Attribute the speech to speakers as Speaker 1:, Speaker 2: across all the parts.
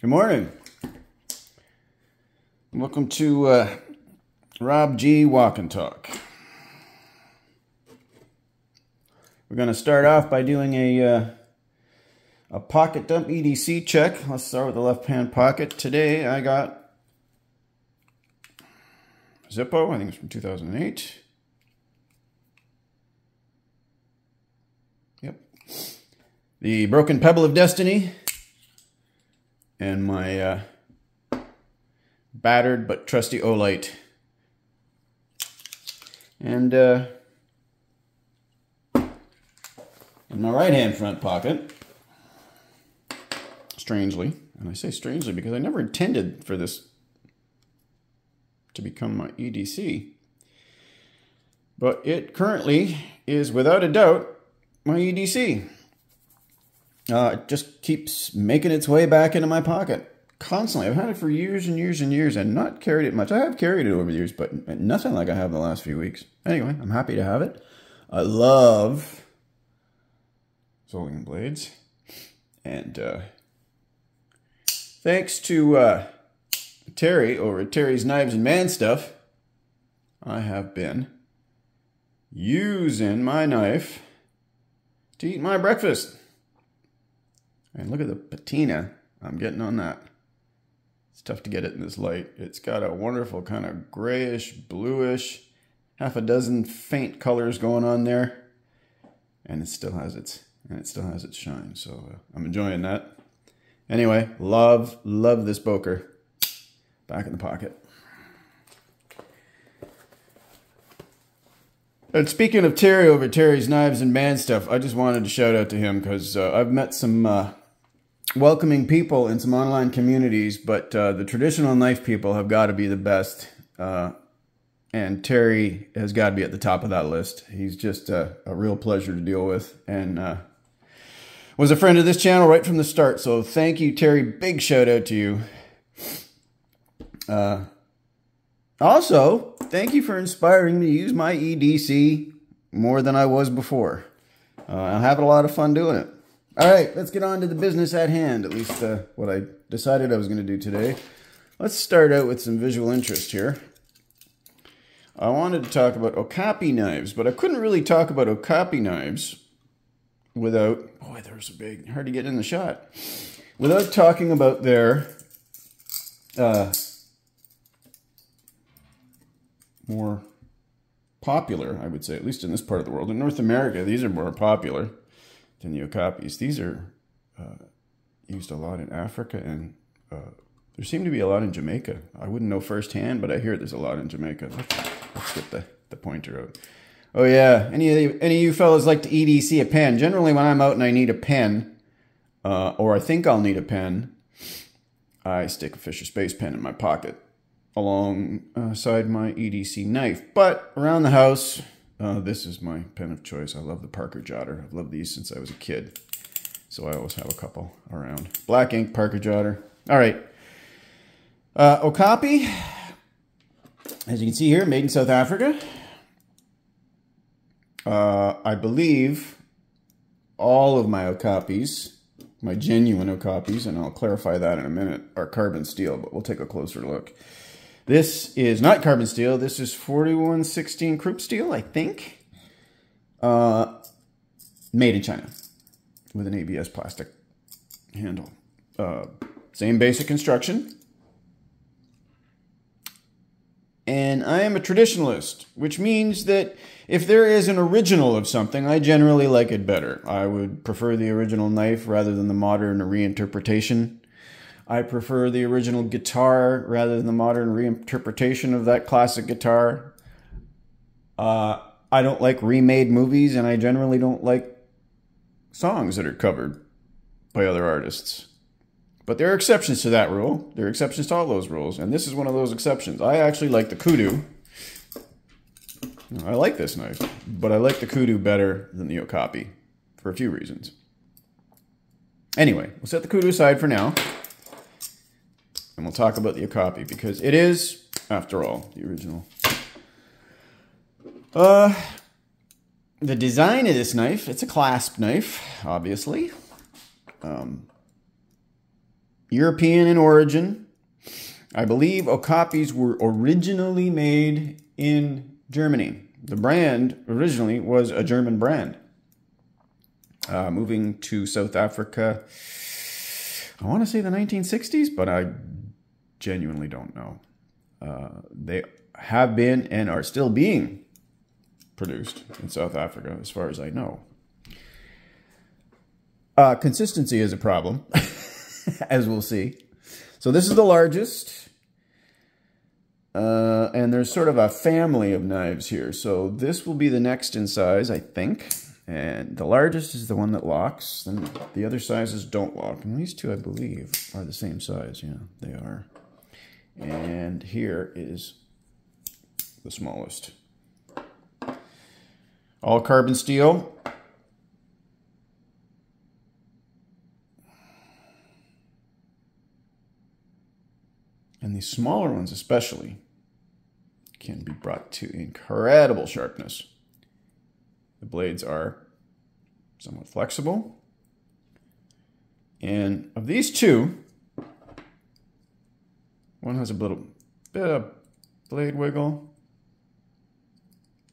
Speaker 1: Good morning. Welcome to Rob G Walk and Talk. We're going to start off by doing a pocket dump EDC check. Let's start with the left-hand pocket. Today I got Zippo. I think it's from 2008. Yep. The Broken Pebble of Destiny. And my battered but trusty Olight. And in my right-hand front pocket, strangely, and I say strangely because I never intended for this to become my EDC, but it currently is without a doubt my EDC. It just keeps making its way back into my pocket constantly. I've had it for years and years and years and not carried it much. I have carried it over the years, but nothing like I have the last few weeks. Anyway, I'm happy to have it. I love Zolian blades. And thanks to Terry over at Terry's Knives and Man Stuff, I have been using my knife to eat my breakfast. And look at the patina I'm getting on that. It's tough to get it in this light. It's got a wonderful kind of grayish, bluish, half a dozen faint colors going on there. And it still has its shine. So I'm enjoying that. Anyway, love this Boker. Back in the pocket. And speaking of Terry over at Terry's Knives and Man Stuff, I just wanted to shout out to him because I've met some welcoming people in some online communities, but the traditional knife people have got to be the best. And Terry has got to be at the top of that list. He's just a real pleasure to deal with and was a friend of this channel right from the start. So thank you, Terry. Big shout out to you. Also, thank you for inspiring me to use my EDC more than I was before. I'm having a lot of fun doing it. All right, let's get on to the business at hand, at least what I decided I was going to do today. Let's start out with some visual interest here. I wanted to talk about Okapi knives, but I couldn't really talk about Okapi knives without... Boy, there's a big... Hard to get in the shot. Without talking about their... more popular, I would say, at least in this part of the world. In North America, these are more popular than the Okapis. These are used a lot in Africa, and there seem to be a lot in Jamaica. I wouldn't know firsthand, but I hear there's a lot in Jamaica. Let's get the pointer out. Oh yeah, any of you fellas like to EDC a pen? Generally, when I'm out and I need a pen, or I think I'll need a pen, I stick a Fisher Space pen in my pocket alongside my EDC knife. But around the house, this is my pen of choice. I love the Parker Jotter. I've loved these since I was a kid. So I always have a couple around. Black ink Parker Jotter. All right. Okapi, as you can see here, made in South Africa. I believe all of my Okapis, my genuine Okapis, and I'll clarify that in a minute, are carbon steel, but we'll take a closer look. This is not carbon steel. This is 4116 croup steel, I think. Made in China with an ABS plastic handle. Same basic construction. And I am a traditionalist, which means that if there is an original of something, I generally like it better. I would prefer the original knife rather than the modern reinterpretation. I prefer the original guitar rather than the modern reinterpretation of that classic guitar. I don't like remade movies, and I generally don't like songs that are covered by other artists. But there are exceptions to that rule. There are exceptions to all those rules, and this is one of those exceptions. I actually like the Kudu. I like this knife, but I like the Kudu better than the Okapi for a few reasons. Anyway, we'll set the Kudu aside for now. And we'll talk about the Okapi because it is, after all, the original. The design of this knife, it's a clasp knife, obviously. European in origin. I believe Okapis were originally made in Germany. The brand originally was a German brand. Moving to South Africa, I want to say the 1960s, but I genuinely don't know. They have been and are still being produced in South Africa, as far as I know. Consistency is a problem, as we'll see. So this is the largest, and there's sort of a family of knives here. So this will be the next in size, I think. And the largest is the one that locks, and the other sizes don't lock. And these two, I believe, are the same size. Yeah, they are. And here is the smallest. All carbon steel. And these smaller ones especially can be brought to incredible sharpness. The blades are somewhat flexible. And of these two, one has a little bit of blade wiggle.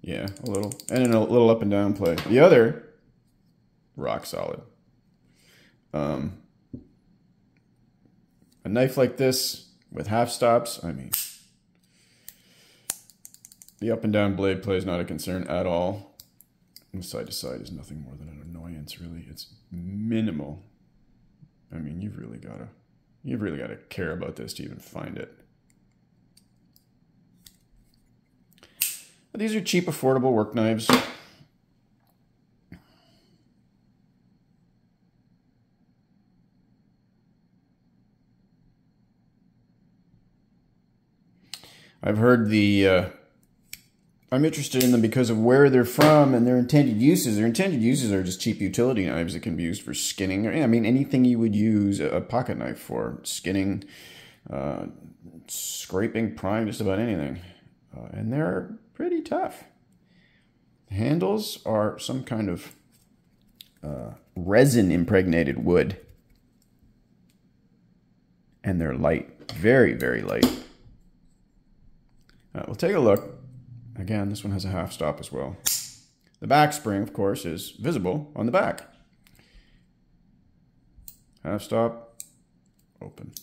Speaker 1: Yeah, a little. And then a little up and down play. The other, rock solid. A knife like this with half stops, I mean, the up and down blade play is not a concern at all. And side to side is nothing more than an annoyance, really. It's minimal. I mean, you've really got to care about this to even find it. But these are cheap, affordable work knives. I've heard I'm interested in them because of where they're from and their intended uses. Their intended uses are just cheap utility knives that can be used for skinning. I mean, anything you would use a pocket knife for. Skinning, scraping, prying, just about anything. And they're pretty tough. The handles are some kind of resin-impregnated wood. And they're light. Very, very light. We'll take a look. Again, this one has a half stop as well. The back spring, of course, is visible on the back. Half stop, open.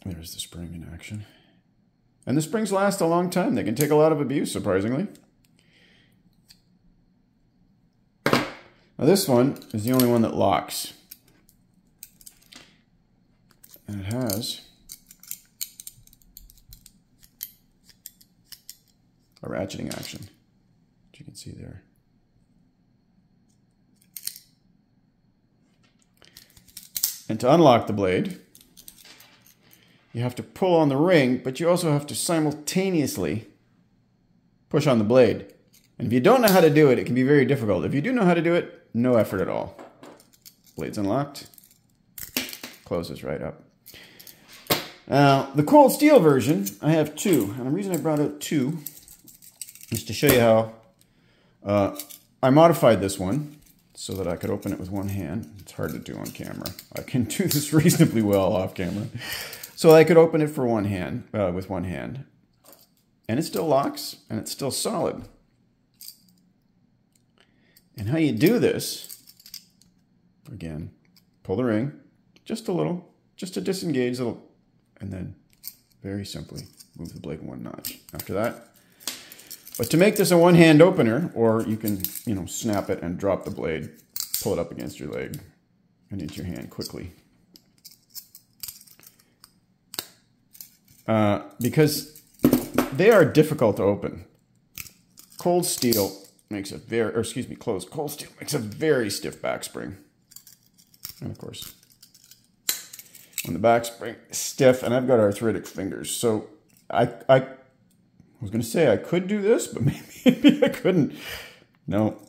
Speaker 1: There's the spring in action. And the springs last a long time. They can take a lot of abuse, surprisingly. Now this one is the only one that locks. And it has a ratcheting action, which you can see there. And to unlock the blade, you have to pull on the ring, but you also have to simultaneously push on the blade. And if you don't know how to do it, it can be very difficult. If you do know how to do it, no effort at all. Blade's unlocked, closes right up. Now, the cold steel version, I have two. And the reason I brought out two is to show you how I modified this one so that I could open it with one hand. It's hard to do on camera. I can do this reasonably well off camera. So I could open it for one hand, with one hand. And it still locks, and it's still solid. And how you do this, again, pull the ring, just a little, just to disengage a little. And then very simply move the blade one notch after that. But to make this a one-hand opener, or you can, snap it and drop the blade, pull it up against your leg and into your hand quickly. Because they are difficult to open. Cold steel makes a cold steel makes a very stiff back spring. And of course, when the back spring is stiff, and I've got arthritic fingers, so I was going to say I could do this, but maybe I couldn't. No,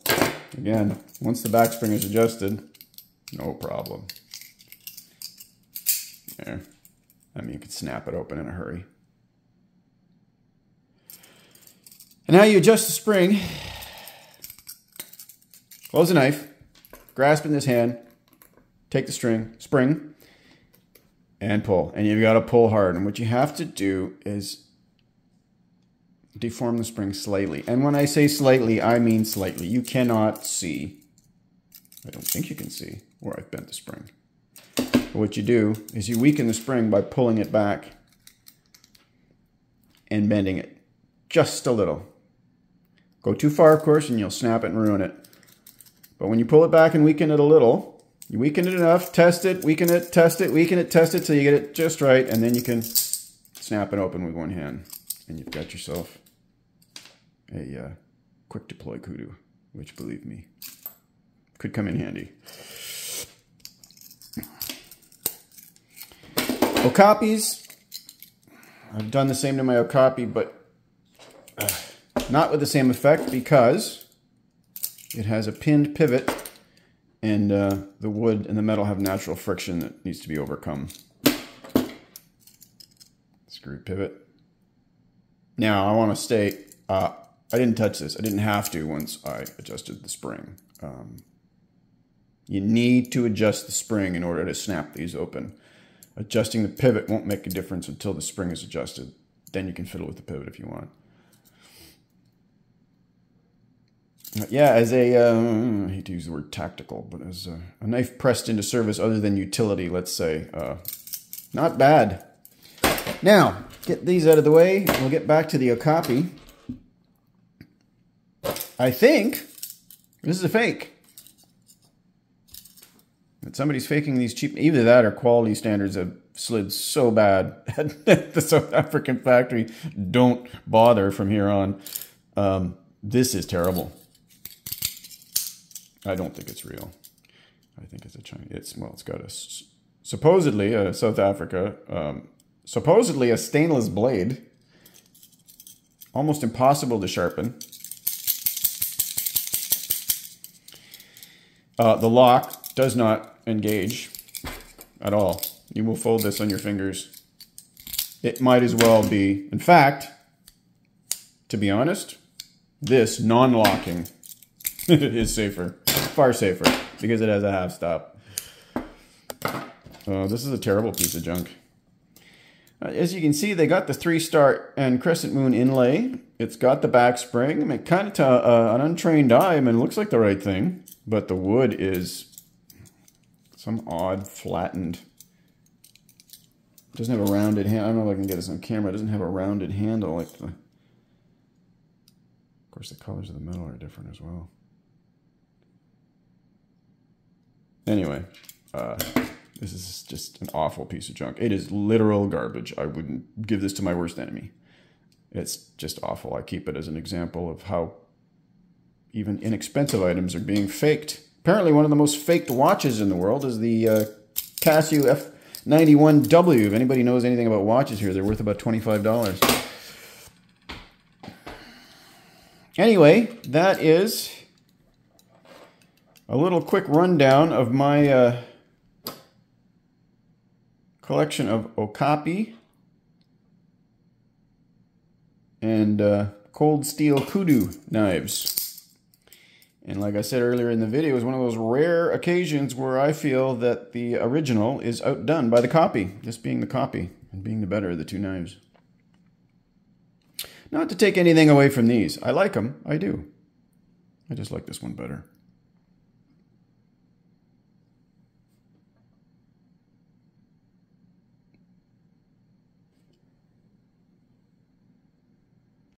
Speaker 1: again, once the back spring is adjusted, no problem. There. I mean, you could snap it open in a hurry. And now you adjust the spring close the knife, grasp in this hand, take the spring, and pull. And you've got to pull hard. And what you have to do is deform the spring slightly. And when I say slightly, I mean slightly. You cannot see. I don't think you can see where I've bent the spring. But what you do is you weaken the spring by pulling it back and bending it just a little. Go too far, of course, and you'll snap it and ruin it. But when you pull it back and weaken it a little, you weaken it enough, test it, weaken it, test it, weaken it, test it till you get it just right, and then you can snap it open with one hand. And you've got yourself a quick deploy kudu, which, believe me, could come in handy. Okapis, I've done the same to my Okapi, but not with the same effect because it has a pinned pivot and the wood and the metal have natural friction that needs to be overcome. Screwed pivot. Now, I want to state, I didn't touch this. I didn't have to once I adjusted the spring. You need to adjust the spring in order to snap these open. Adjusting the pivot won't make a difference until the spring is adjusted. Then you can fiddle with the pivot if you want. Yeah, as a, I hate to use the word tactical, but as a knife pressed into service other than utility, let's say, not bad. Now, get these out of the way. We'll get back to the Okapi. I think this is a fake. But somebody's faking these cheap, either that or quality standards have slid so bad at the South African factory. Don't bother from here on. This is terrible. I don't think it's real. I think it's a Chinese. Well, it's got a supposedly a South Africa, supposedly a stainless blade. Almost impossible to sharpen. The lock does not engage at all. You will fold this on your fingers. It might as well be, in fact, to be honest, this non-locking is safer, far safer, because it has a half stop. This is a terrible piece of junk. As you can see, they got the 3-star and crescent moon inlay. It's got the back spring. I mean, kind of to an untrained eye, I mean, it looks like the right thing, but the wood is some odd flattened. It doesn't have a rounded handle. I don't know if I can get this on camera. It doesn't have a rounded handle like the. Of course, the colors of the metal are different as well. Anyway, this is just an awful piece of junk. It is literal garbage. I wouldn't give this to my worst enemy. It's just awful. I keep it as an example of how even inexpensive items are being faked. Apparently, one of the most faked watches in the world is the Casio F91W. If anybody knows anything about watches here, they're worth about $25. Anyway, that is a little quick rundown of my collection of Okapi and Cold Steel Kudu knives. And like I said earlier in the video, it's one of those rare occasions where I feel that the original is outdone by the copy. This being the copy and being the better of the two knives. Not to take anything away from these. I like them. I do. I just like this one better.